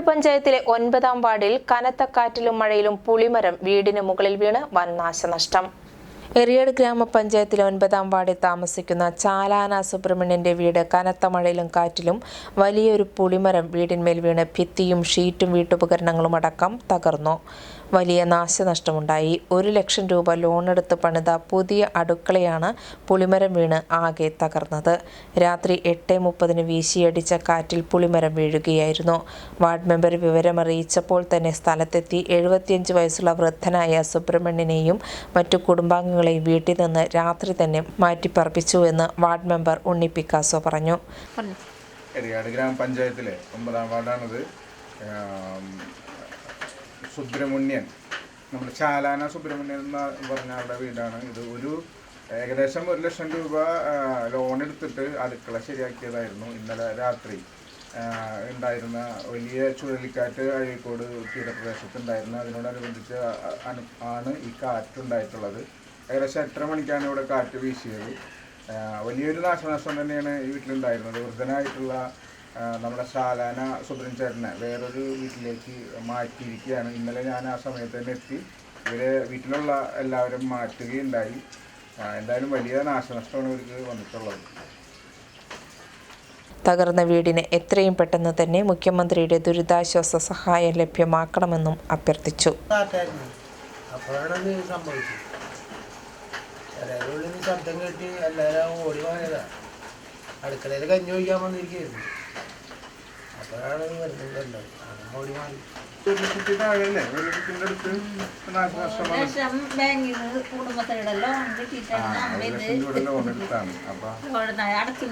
പഞ്ചായത്തിലെ 9-ാം വാർഡിൽ കനത്ത കാറ്റിലും മഴയിലും പുളിമരം വീടിന് മുകളിൽ വീണ് വൻ നാശനഷ്ടം. എറിയാട് ഗ്രാമപഞ്ചായത്തിലെ 9-ാം വാർഡിൽ താമസിക്കുന്ന ചാലാന സുബ്രഹ്മണ്യന്റെ വീട് കനത്ത മഴയിലും കാറ്റിലും വലിയൊരു പുളിമരം വീടിന്മേൽ വീണ് ഭിത്തിയും ഷീറ്റും വീട്ടുപകരണങ്ങളും അടക്കം തകർന്നു. വലിയ നാശനഷ്ടമുണ്ടായി. 1 ലക്ഷം രൂപ ലോണെടുത്ത് പണിത പുതിയ അടുക്കളയാണ് പുളിമരം വീണ് ആകെ തകർന്നത്. രാത്രി 8:30 വീശിയടിച്ച കാറ്റിൽ പുളിമരം വീഴുകയായിരുന്നു. വാർഡ് മെമ്പർ വിവരമറിയിച്ചപ്പോൾ തന്നെ സ്ഥലത്തെത്തി 75 വയസ്സുള്ള വൃദ്ധനായ സുബ്രഹ്മണ്യനെയും മറ്റു കുടുംബാംഗങ്ങളെയും വീട്ടിൽ നിന്ന് രാത്രി തന്നെ മാറ്റിപ്പാർപ്പിച്ചുവെന്ന് വാർഡ് മെമ്പർ ഉണ്ണി പിക്കാസോ പറഞ്ഞു. എറിയാട് ഗ്രാമപഞ്ചായത്തിലെ 9-ാം വാർഡാണിത്. സുബ്രഹ്മണ്യൻ, നമ്മുടെ ചാലാന സുബ്രഹ്മണ്യൻ എന്ന് പറഞ്ഞ ആളുടെ വീടാണ് ഇത്. ഏകദേശം 1 ലക്ഷം രൂപ ലോൺ എടുത്തിട്ട് അടുക്കള ശരിയാക്കിയതായിരുന്നു. ഇന്നലെ രാത്രി ഉണ്ടായിരുന്ന വലിയ ചുഴലിക്കാറ്റ് അഴീക്കോട് തീരപ്രദേശത്തുണ്ടായിരുന്നു. അതിനോടനുബന്ധിച്ച് ആണ് ഈ കാറ്റുണ്ടായിട്ടുള്ളത്. ഏകദേശം 8:30 മണിക്കാണ് ഇവിടെ കാറ്റ് വീശിയത്. വലിയൊരു നാശനഷ്ടം തന്നെയാണ് ഈ വീട്ടിലുണ്ടായിരുന്നത്. വൃദ്ധനായിട്ടുള്ള നമ്മുടെ ചാലാന സുബ്രഹ്മണ്യൻ ചേട്ടനെ വേറൊരു വീട്ടിലേക്ക് മാറ്റിയിരിക്കുകയാണ്. ഇന്നലെ ഞാൻ ആ സമയത്ത് തന്നെ എത്തി ഇവരെ വീട്ടിലുള്ള എല്ലാവരും മാറ്റുകയുണ്ടായി. എന്തായാലും വലിയ നാശനഷ്ടമാണ് ഇവർക്ക് വന്നിട്ടുള്ളത്. തകർന്ന വീടിന് എത്രയും പെട്ടെന്ന് തന്നെ മുഖ്യമന്ത്രിയുടെ ദുരിതാശ്വാസ സഹായം ലഭ്യമാക്കണമെന്നും അഭ്യർത്ഥിച്ചു. ശബ്ദം കേട്ട് എല്ലാവരും ഓടി പോയതാ. അടുക്കളയിൽ കഞ്ഞി ഒഴിക്കാൻ വന്നിരിക്കുകയായിരുന്നു. അപ്പോഴാണ് വരുന്നുണ്ടല്ലോ ഓടി മാറി. അടച്ചു